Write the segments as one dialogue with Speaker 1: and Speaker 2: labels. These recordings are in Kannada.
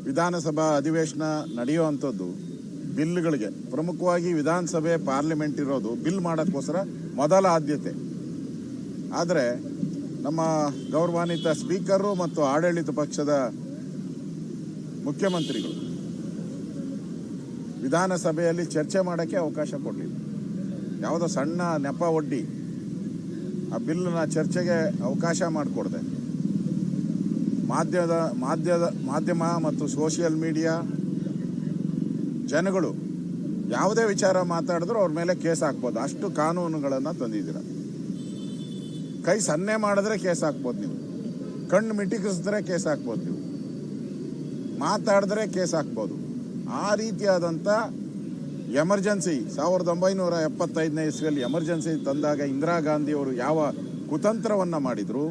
Speaker 1: ವಿಧಾನಸಭಾ ಅಧಿವೇಶನ ನಡೆಯುವಂಥದ್ದು ಬಿಲ್ಗಳಿಗೆ, ಪ್ರಮುಖವಾಗಿ ವಿಧಾನಸಭೆ ಪಾರ್ಲಿಮೆಂಟ್ ಇರೋದು ಬಿಲ್ ಮಾಡೋಕ್ಕೋಸ್ಕರ ಮೊದಲ ಆದ್ಯತೆ. ಆದರೆ ನಮ್ಮ ಗೌರವಾನ್ವಿತ ಸ್ಪೀಕರು ಮತ್ತು ಆಡಳಿತ ಪಕ್ಷದ ಮುಖ್ಯಮಂತ್ರಿಗಳು ವಿಧಾನಸಭೆಯಲ್ಲಿ ಚರ್ಚೆ ಮಾಡೋಕ್ಕೆ ಅವಕಾಶ ಕೊಡಲಿಲ್ಲ. ಯಾವುದೋ ಸಣ್ಣ ನೆಪ ಒಡ್ಡಿ ಆ ಬಿಲ್ನ ಚರ್ಚೆಗೆ ಅವಕಾಶ ಮಾಡಿಕೊಡ್ದೆ. ಮಾಧ್ಯಮ ಮತ್ತು ಸೋಷಿಯಲ್ ಮೀಡಿಯಾ ಜನಗಳು ಯಾವುದೇ ವಿಚಾರ ಮಾತಾಡಿದ್ರು ಅವ್ರ ಮೇಲೆ ಕೇಸ್ ಹಾಕ್ಬೋದು. ಅಷ್ಟು ಕಾನೂನುಗಳನ್ನು ತಂದಿದ್ದೀರ. ಕೈ ಸನ್ನೆ ಮಾಡಿದ್ರೆ ಕೇಸ್ ಹಾಕ್ಬೋದು, ನೀವು ಕಣ್ಣು ಮಿಟಿಕಿಸಿದ್ರೆ ಕೇಸ್ ಹಾಕ್ಬೋದು, ನೀವು ಮಾತಾಡಿದ್ರೆ ಕೇಸ್ ಹಾಕ್ಬೋದು. ಆ ರೀತಿಯಾದಂಥ ಎಮರ್ಜೆನ್ಸಿ 1975ನೇ ಇಸ್ವಿಯಲ್ಲಿ ಎಮರ್ಜೆನ್ಸಿ ತಂದಾಗ ಇಂದಿರಾ ಗಾಂಧಿಯವರು ಯಾವ ಕುತಂತ್ರವನ್ನು ಮಾಡಿದ್ರು,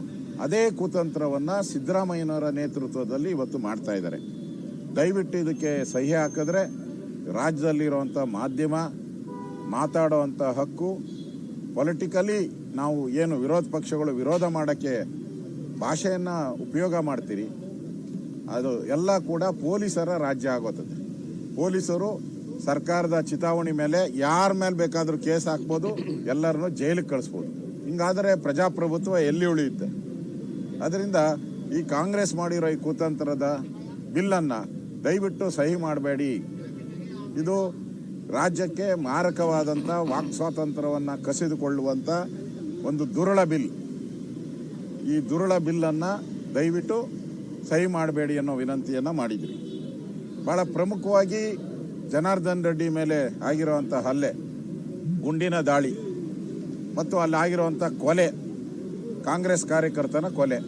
Speaker 1: ಅದೇ ಕುತಂತ್ರವನ್ನು ಸಿದ್ದರಾಮಯ್ಯನವರ ನೇತೃತ್ವದಲ್ಲಿ ಇವತ್ತು ಮಾಡ್ತಾ ಇದ್ದಾರೆ. ದಯವಿಟ್ಟು ಇದಕ್ಕೆ ಸಹಿ ಹಾಕಿದ್ರೆ ರಾಜ್ಯದಲ್ಲಿರುವಂಥ ಮಾಧ್ಯಮ ಮಾತಾಡುವಂಥ ಹಕ್ಕು, ಪೊಲಿಟಿಕಲಿ ನಾವು ಏನು ವಿರೋಧ ಪಕ್ಷಗಳು ವಿರೋಧ ಮಾಡೋಕ್ಕೆ ಭಾಷೆಯನ್ನು ಉಪಯೋಗ ಮಾಡ್ತೀರಿ, ಅದು ಎಲ್ಲ ಕೂಡ ಪೊಲೀಸರ ರಾಜ್ಯ ಆಗೋತದೆ. ಪೊಲೀಸರು ಸರ್ಕಾರದ ಚಿತಾವಣೆ ಮೇಲೆ ಯಾರ ಮೇಲೆ ಬೇಕಾದರೂ ಕೇಸ್ ಹಾಕ್ಬೋದು, ಎಲ್ಲರನ್ನೂ ಜೈಲಿಗೆ ಕಳಿಸ್ಬೋದು. ಹಿಂಗಾದರೆ ಪ್ರಜಾಪ್ರಭುತ್ವ ಎಲ್ಲಿ ಉಳಿಯುತ್ತೆ? ಅದರಿಂದ ಈ ಕಾಂಗ್ರೆಸ್ ಮಾಡಿರೋ ಈ ಕುತಂತ್ರದ ಬಿಲ್ಲನ್ನು ದಯವಿಟ್ಟು ಸಹಿ ಮಾಡಬೇಡಿ. ಇದು ರಾಜ್ಯಕ್ಕೆ ಮಾರಕವಾದಂಥ ವಾಕ್ ಸ್ವಾತಂತ್ರ್ಯವನ್ನು ಕಸಿದುಕೊಳ್ಳುವಂಥ ಒಂದು ದುರುಳ ಬಿಲ್. ಈ ದುರುಳ ಬಿಲ್ಲನ್ನು ದಯವಿಟ್ಟು ಸಹಿ ಮಾಡಬೇಡಿ ಅನ್ನೋ ವಿನಂತಿಯನ್ನು ಮಾಡಿದ್ರಿ. ಭಾಳ ಪ್ರಮುಖವಾಗಿ ಜನಾರ್ದನ್ ರೆಡ್ಡಿ ಮೇಲೆ ಆಗಿರುವಂಥ ಹಲ್ಲೆ, ಗುಂಡಿನ ದಾಳಿ ಮತ್ತು ಅಲ್ಲಿ ಆಗಿರುವಂಥ ಕೊಲೆ, ಕಾಂಗ್ರೆಸ್ ಕಾರ್ಯಕರ್ತನ ಕೊಲೆ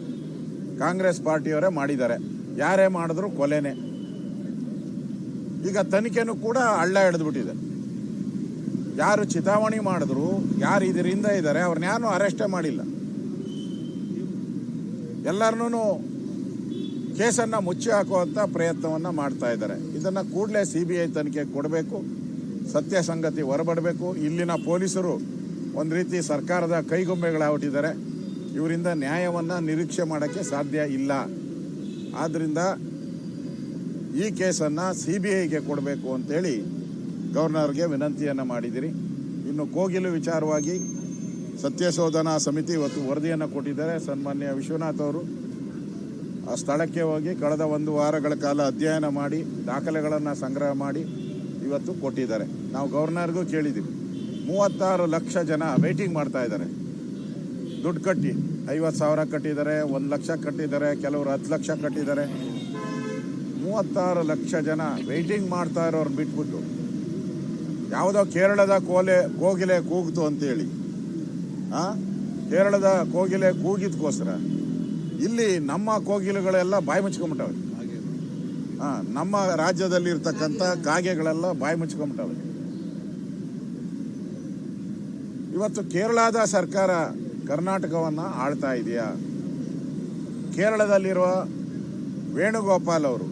Speaker 1: ಕಾಂಗ್ರೆಸ್ ಪಾರ್ಟಿಯವರೇ ಮಾಡಿದ್ದಾರೆ. ಯಾರೇ ಮಾಡಿದ್ರು ಕೊಲೆನೇ. ಈಗ ತನಿಖೆನೂ ಕೂಡ ಹಳ್ಳ ಹಿಡಿದ್ಬಿಟ್ಟಿದೆ. ಯಾರು ಚಿತಾವಣೆ ಮಾಡಿದ್ರು, ಯಾರು ಇದರಿಂದ ಇದ್ದಾರೆ, ಅವ್ರನ್ನ ಯಾರು ಅರೆಸ್ಟೇ ಮಾಡಿಲ್ಲ. ಎಲ್ಲರನ್ನೂ ಕೇಸನ್ನು ಮುಚ್ಚಿ ಹಾಕುವಂಥ ಪ್ರಯತ್ನವನ್ನು ಮಾಡ್ತಾ ಇದ್ದಾರೆ. ಇದನ್ನು ಕೂಡಲೇ CBI ತನಿಖೆ ಕೊಡಬೇಕು, ಸತ್ಯ ಸಂಗತಿ ಹೊರಬಡಬೇಕು. ಇಲ್ಲಿನ ಪೊಲೀಸರು ಒಂದು ರೀತಿ ಸರ್ಕಾರದ ಕೈಗೊಂಬೆಗಳಾಗ್ಬಿಟ್ಟಿದ್ದಾರೆ. ಇವರಿಂದ ನ್ಯಾಯವನ್ನು ನಿರೀಕ್ಷೆ ಮಾಡೋಕ್ಕೆ ಸಾಧ್ಯ ಇಲ್ಲ. ಆದ್ದರಿಂದ ಈ ಕೇಸನ್ನು CBIಗೆ ಕೊಡಬೇಕು ಅಂತೇಳಿ ಗವರ್ನರ್ಗೆ ವಿನಂತಿಯನ್ನು ಮಾಡಿದಿರಿ. ಇನ್ನು ಕೋಗಿಲು ವಿಚಾರವಾಗಿ ಸತ್ಯಶೋಧನಾ ಸಮಿತಿ ಇವತ್ತು ವರದಿಯನ್ನು ಕೊಟ್ಟಿದ್ದಾರೆ. ಸನ್ಮಾನ್ಯ ವಿಶ್ವನಾಥ್ ಅವರು ಆ ಸ್ಥಳಕ್ಕೆ ಹೋಗಿ ಕಳೆದ 1 ವಾರಗಳ ಕಾಲ ಅಧ್ಯಯನ ಮಾಡಿ ದಾಖಲೆಗಳನ್ನು ಸಂಗ್ರಹ ಮಾಡಿ ಇವತ್ತು ಕೊಟ್ಟಿದ್ದಾರೆ. ನಾವು ಗವರ್ನರ್ಗೂ ಕೇಳಿದ್ದೀವಿ. 36 ಲಕ್ಷ ಜನ ವೇಟಿಂಗ್ ಮಾಡ್ತಾ ಇದ್ದಾರೆ. ದುಡ್ಡು ಕಟ್ಟಿ 50,000 ಕಟ್ಟಿದ್ದಾರೆ, 1 ಲಕ್ಷ ಕಟ್ಟಿದ್ದಾರೆ, ಕೆಲವರು 10 ಲಕ್ಷ ಕಟ್ಟಿದ್ದಾರೆ. 36 ಲಕ್ಷ ಜನ ವೆಯ್ಟಿಂಗ್ ಮಾಡ್ತಾ ಇರೋರು ಬಿಟ್ಬಿಟ್ಟು ಯಾವುದೋ ಕೇರಳದ ಕೋಗಿಲೆ ಕೂಗಿತು ಅಂತೇಳಿ, ಕೇರಳದ ಕೋಗಿಲೆ ಕೂಗಿದ್ಕೋಸ್ಕರ ಇಲ್ಲಿ ನಮ್ಮ ಕೋಗಿಲೆಗಳೆಲ್ಲ ಬಾಯಿ ಮುಚ್ಕೊಂಬಿಟ್ಟವೆ. ನಮ್ಮ ರಾಜ್ಯದಲ್ಲಿ ಇರ್ತಕ್ಕಂಥ ಕಾಗೆಗಳೆಲ್ಲ ಬಾಯಿ ಮುಚ್ಕೊಂಬಿಟ್ಟವೆ. ಇವತ್ತು ಕೇರಳದ ಸರ್ಕಾರ ಕರ್ನಾಟಕವನ್ನು ಆಳ್ತಾ ಇದೆಯಾ? ಕೇರಳದಲ್ಲಿರುವ ವೇಣುಗೋಪಾಲ್ ಅವರು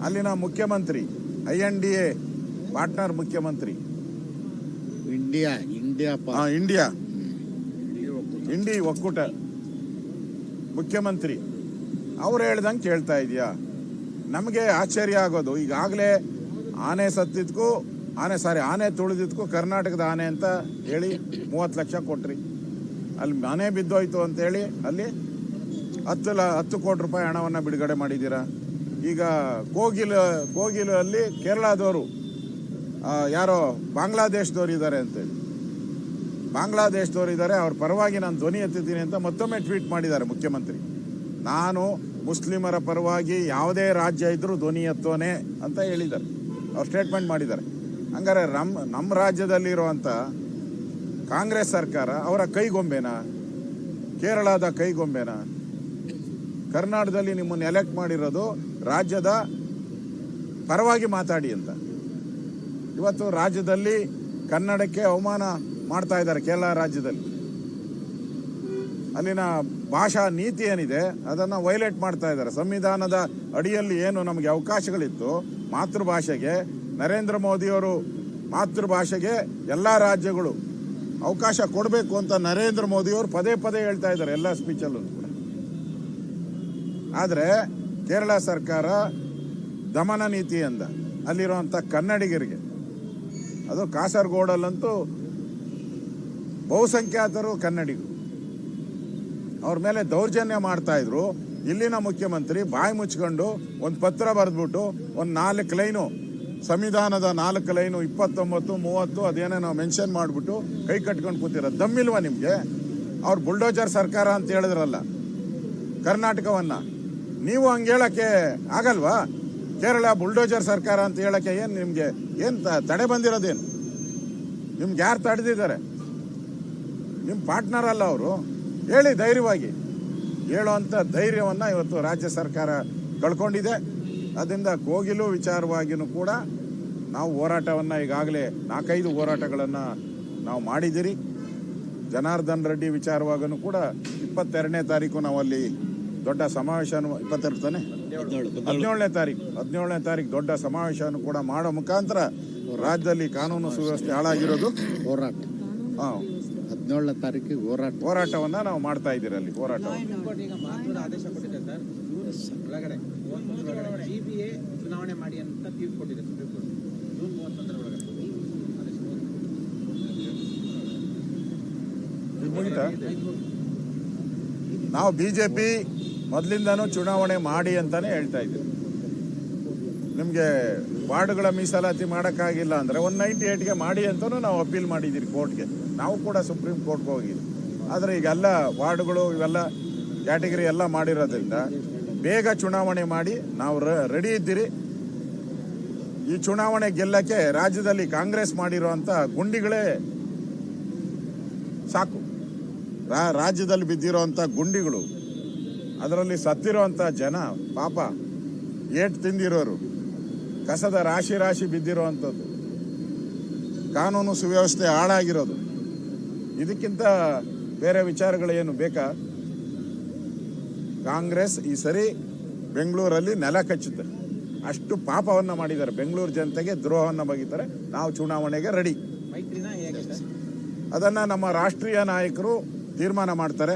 Speaker 1: ಅಲ್ಲಿನ ಮುಖ್ಯಮಂತ್ರಿ, INDA ಪಾರ್ಟ್ನರ್ ಮುಖ್ಯಮಂತ್ರಿ, ಇಂಡಿ ಒಕ್ಕೂಟ ಮುಖ್ಯಮಂತ್ರಿ, ಅವ್ರು ಹೇಳ್ದಂಗೆ ಕೇಳ್ತಾ ಇದೆಯಾ? ನಮಗೆ ಆಶ್ಚರ್ಯ ಆಗೋದು, ಈಗಾಗಲೇ ಆನೆ ತುಳಿದಿದ್ಕು ಕರ್ನಾಟಕದ ಆನೆ ಅಂತ ಹೇಳಿ 30 ಲಕ್ಷ ಕೊಟ್ರಿ. ಅಲ್ಲಿ ಮನೆ ಬಿದ್ದೋಯ್ತು ಅಂತೇಳಿ ಅಲ್ಲಿ 10 ಕೋಟಿ ರೂಪಾಯಿ ಹಣವನ್ನು ಬಿಡುಗಡೆ ಮಾಡಿದ್ದೀರಾ. ಈಗ ಕೋಗಿಲು ಅಲ್ಲಿ ಕೇರಳದವರು ಯಾರೋ ಬಾಂಗ್ಲಾದೇಶದವ್ರು ಇದ್ದಾರೆ ಅಂತೇಳಿ, ಅವ್ರ ಪರವಾಗಿ ನಾನು ಧ್ವನಿ ಎತ್ತಿದ್ದೀನಿ ಅಂತ ಮತ್ತೊಮ್ಮೆ ಟ್ವೀಟ್ ಮಾಡಿದ್ದಾರೆ ಮುಖ್ಯಮಂತ್ರಿ. ನಾನು ಮುಸ್ಲಿಮರ ಪರವಾಗಿ ಯಾವುದೇ ರಾಜ್ಯ ಇದ್ರೂ ಧ್ವನಿ ಎತ್ತೋನೆ ಅಂತ ಹೇಳಿದ್ದಾರೆ, ಅವ್ರು ಸ್ಟೇಟ್ಮೆಂಟ್ ಮಾಡಿದ್ದಾರೆ. ಹಂಗಾರೆ ನಮ್ಮ ರಾಜ್ಯದಲ್ಲಿರುವಂಥ ಕಾಂಗ್ರೆಸ್ ಸರ್ಕಾರ ಅವರ ಕೈಗೊಂಬೆನಾ? ಕೇರಳದ ಕೈಗೊಂಬೆನಾ? ಕರ್ನಾಟಕದಲ್ಲಿ ನಿಮ್ಮನ್ನು ಎಲೆಕ್ಟ್ ಮಾಡಿರೋದು ರಾಜ್ಯದ ಪರವಾಗಿ ಮಾತಾಡಿ ಅಂತ. ಇವತ್ತು ರಾಜ್ಯದಲ್ಲಿ ಕನ್ನಡಕ್ಕೆ ಅವಮಾನ ಮಾಡ್ತಾ ಇದ್ದಾರೆ. ಕೇರಳ ರಾಜ್ಯದಲ್ಲಿ ಅಲ್ಲಿನ ಭಾಷಾ ನೀತಿ ಏನಿದೆ ಅದನ್ನು ವೈಲೇಟ್ ಮಾಡ್ತಾ ಇದ್ದಾರೆ. ಸಂವಿಧಾನದ ಅಡಿಯಲ್ಲಿ ಏನು ನಮಗೆ ಅವಕಾಶಗಳಿತ್ತು ಮಾತೃಭಾಷೆಗೆ, ನರೇಂದ್ರ ಮೋದಿಯವರು ಮಾತೃಭಾಷೆಗೆ ಎಲ್ಲ ರಾಜ್ಯಗಳು ಅವಕಾಶ ಕೊಡಬೇಕು ಅಂತ ನರೇಂದ್ರ ಮೋದಿಯವರು ಪದೇ ಹೇಳ್ತಾ ಇದ್ದಾರೆ ಎಲ್ಲ ಸ್ಪೀಚಲ್ಲೂ ಕೂಡ. ಆದರೆ ಕೇರಳ ಸರ್ಕಾರ ದಮನ ನೀತಿ ಅಂದ ಅಲ್ಲಿರುವಂಥ ಕನ್ನಡಿಗರಿಗೆ. ಅದು ಕಾಸರಗೋಡಲ್ಲಂತೂ ಬಹುಸಂಖ್ಯಾತರು ಕನ್ನಡಿಗರು, ಅವ್ರ ಮೇಲೆ ದೌರ್ಜನ್ಯ ಮಾಡ್ತಾ ಇದ್ರು. ಇಲ್ಲಿನ ಮುಖ್ಯಮಂತ್ರಿ ಬಾಯಿ ಮುಚ್ಕೊಂಡು ಒಂದು ಪತ್ರ ಬರೆದ್ಬಿಟ್ಟು ಒಂದು 4 ಲೈನು, ಸಂವಿಧಾನದ 4 ಲೈನು 29, 30 ಅದೇನೇನೋ ಮೆನ್ಷನ್ ಮಾಡಿಬಿಟ್ಟು ಕೈ ಕಟ್ಕೊಂಡು ಕೂತಿರೋ ದಮ್ಮಿಲ್ವಾ ನಿಮಗೆ? ಅವ್ರು ಬುಲ್ಡೋಜರ್ ಸರ್ಕಾರ ಅಂತ ಹೇಳಿದ್ರಲ್ಲ ಕರ್ನಾಟಕವನ್ನ, ನೀವು ಹಂಗೆ ಹೇಳಕ್ಕೆ ಆಗಲ್ವಾ? ಕೇರಳ ಬುಲ್ಡೋಜರ್ ಸರ್ಕಾರ ಅಂತ ಹೇಳಕ್ಕೆ ಏನು ನಿಮಗೆ ಏನು ತಡೆ ಬಂದಿರೋದೇನು? ನಿಮ್ಗೆ ಯಾರು ತಡೆದಿದ್ದಾರೆ? ನಿಮ್ಮ ಪಾರ್ಟ್ನರ್ ಅಲ್ಲ ಅವರು. ಹೇಳಿ ಧೈರ್ಯವಾಗಿ. ಹೇಳುವಂಥ ಧೈರ್ಯವನ್ನು ಇವತ್ತು ರಾಜ್ಯ ಸರ್ಕಾರ ಕಳ್ಕೊಂಡಿದೆ. ಅದರಿಂದ ಕೋಗಿಲು ವಿಚಾರವಾಗಿಯೂ ಕೂಡ ನಾವು ಹೋರಾಟವನ್ನು ಈಗಾಗಲೇ 4-5 ಹೋರಾಟಗಳನ್ನು ನಾವು ಮಾಡಿದ್ದೀರಿ. ಜನಾರ್ದನ್ ರೆಡ್ಡಿ ವಿಚಾರವಾಗೂ ಕೂಡ 22ನೇ ತಾರೀಕು ನಾವು ಅಲ್ಲಿ ದೊಡ್ಡ ಸಮಾವೇಶವನ್ನು 22 ತಾನೆ 17ನೇ ತಾರೀಕು ದೊಡ್ಡ ಸಮಾವೇಶವನ್ನು ಕೂಡ ಮಾಡೋ ಮುಖಾಂತರ ರಾಜ್ಯದಲ್ಲಿ ಕಾನೂನು ಸುವ್ಯವಸ್ಥೆ ಹಾಳಾಗಿರೋದು
Speaker 2: ಹೋರಾಟ 17ನೇ ತಾರೀಕಿಗೆ
Speaker 1: ಹೋರಾಟವನ್ನು ನಾವು ಮಾಡ್ತಾ ಇದ್ದೀರಿ. ಅಲ್ಲಿ ಹೋರಾಟವನ್ನು
Speaker 3: ಆದೇಶ ಕೊಟ್ಟಿದೆ ಸರ್, ಒಳಗಡೆ GBA ಚುನಾವಣೆ ಮಾಡಿ ಅಂತ ತೀರ್ಪು ಕೊಟ್ಟಿದೆ ಸುಪ್ರೀಂ ಕೋರ್ಟ್. ಜೂನ್ 31 ಒಳಗಡೆ
Speaker 1: ನಾವು ಬಿಜೆಪಿ ಮೊದಲಿಂದನೂ ಚುನಾವಣೆ ಮಾಡಿ ಅಂತಾನೆ ಹೇಳ್ತಾ ಇದ್ದೀವಿ. ನಿಮಗೆ ವಾರ್ಡ್ಗಳ ಮೀಸಲಾತಿ ಮಾಡೋಕ್ಕಾಗಿಲ್ಲ ಅಂದರೆ 198ಗೆ ಮಾಡಿ ಅಂತಲೂ ನಾವು ಅಪೀಲ್ ಮಾಡಿದ್ದೀರಿ ಕೋರ್ಟ್ಗೆ. ನಾವು ಕೂಡ ಸುಪ್ರೀಂ ಕೋರ್ಟ್ಗೆ ಹೋಗಿದ್ದೀವಿ. ಆದರೆ ಈಗೆಲ್ಲ ವಾರ್ಡ್ಗಳು ಇವೆಲ್ಲ ಕ್ಯಾಟಗರಿ ಎಲ್ಲ ಮಾಡಿರೋದ್ರಿಂದ ಬೇಗ ಚುನಾವಣೆ ಮಾಡಿ ನಾವು ರೆಡಿ ಇದ್ದೀರಿ. ಈ ಚುನಾವಣೆ ಗೆಲ್ಲಕ್ಕೆ ರಾಜ್ಯದಲ್ಲಿ ಕಾಂಗ್ರೆಸ್ ಮಾಡಿರೋಂಥ ಗುಂಡಿಗಳೇ ಸಾಕು. ರಾಜ್ಯದಲ್ಲಿ ಬಿದ್ದಿರೋಂಥ ಗುಂಡಿಗಳು, ಅದರಲ್ಲಿ ಸತ್ತಿರೋಂಥ ಜನ ಪಾಪ, ಏಟು ತಿಂದಿರೋರು, ಕಸದ ರಾಶಿ ಬಿದ್ದಿರೋವಂಥದ್ದು, ಕಾನೂನು ಸುವ್ಯವಸ್ಥೆ ಹಾಳಾಗಿರೋದು, ಇದಕ್ಕಿಂತ ಬೇರೆ ವಿಚಾರಗಳೇನು ಬೇಕಾ? ಕಾಂಗ್ರೆಸ್ ಈ ಸರಿ ಬೆಂಗಳೂರಲ್ಲಿ ನೆಲ ಕಚ್ಚುತ್ತೆ. ಅಷ್ಟು ಪಾಪವನ್ನು ಮಾಡಿದ್ದಾರೆ. ಬೆಂಗಳೂರು ಜನತೆಗೆ ದ್ರೋಹವನ್ನು ಬಗೆತಾರೆ. ನಾವು ಚುನಾವಣೆಗೆ ರೆಡಿ.
Speaker 3: ಮೈತ್ರಿನ ಹೇಗೆ ಸರ್?
Speaker 1: ಅದನ್ನು ನಮ್ಮ ರಾಷ್ಟ್ರೀಯ ನಾಯಕರು ತೀರ್ಮಾನ ಮಾಡ್ತಾರೆ.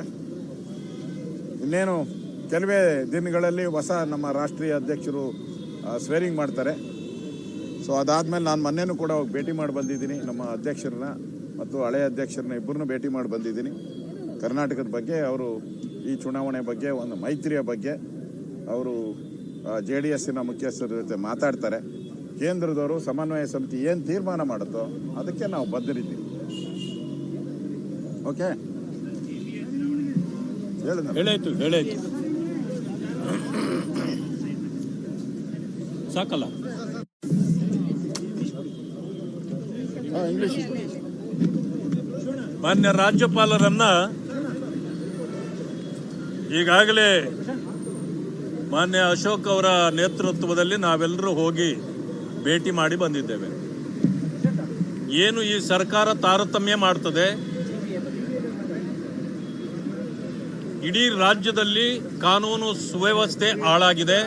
Speaker 1: ಇನ್ನೇನು ಕೆಲವೇ ದಿನಗಳಲ್ಲಿ ಹೊಸ ನಮ್ಮ ರಾಷ್ಟ್ರೀಯ ಅಧ್ಯಕ್ಷರು ಸ್ವೇರಿಂಗ್ ಮಾಡ್ತಾರೆ. ಸೊ ಅದಾದಮೇಲೆ ನಾನು ಮೊನ್ನೆನೂ ಕೂಡ ಹೋಗಿ ಭೇಟಿ ಮಾಡಿ ಬಂದಿದ್ದೀನಿ. ನಮ್ಮ ಅಧ್ಯಕ್ಷರನ್ನ ಮತ್ತು ಹಳೆಯ ಅಧ್ಯಕ್ಷರನ್ನ ಇಬ್ಬರನ್ನೂ ಭೇಟಿ ಮಾಡಿ ಬಂದಿದ್ದೀನಿ. ಕರ್ನಾಟಕದ ಬಗ್ಗೆ ಅವರು, ಈ ಚುನಾವಣೆ ಬಗ್ಗೆ, ಒಂದು ಮೈತ್ರಿಯ ಬಗ್ಗೆ ಅವರು JDSನ ಮುಖ್ಯಸ್ಥರ ಜೊತೆ ಮಾತಾಡ್ತಾರೆ. ಕೇಂದ್ರದವರು ಸಮನ್ವಯ ಸಮಿತಿ ಏನು ತೀರ್ಮಾನ ಮಾಡುತ್ತೋ ಅದಕ್ಕೆ ನಾವು ಬದ್ಧರಿದ್ದೀವಿ. ಓಕೆ,
Speaker 4: ಹೇಳಾಯ್ತು ಸಾಕಲ್ಲ.
Speaker 1: ಇಂಗ್ಲೀಷ್.
Speaker 4: ಮಾನ್ಯ ರಾಜ್ಯಪಾಲರನ್ನ ಈಗಾಗಲೇ ಮಾನ್ಯ ಅಶೋಕ್ ಅವರ ನೇತೃತ್ವದಲ್ಲಿ ನಾವೆಲ್ಲರೂ ಹೋಗಿ ಭೇಟಿ ಮಾಡಿ ಬಂದಿದ್ದೇವೆ. ಏನು ಈ ಸರ್ಕಾರ ತಾರತಮ್ಯ ಮಾಡ್ತದೆ, ಇಡೀ ರಾಜ್ಯದಲ್ಲಿ ಕಾನೂನು ಸುವ್ಯವಸ್ಥೆ ಹಾಳಾಗಿದೆ.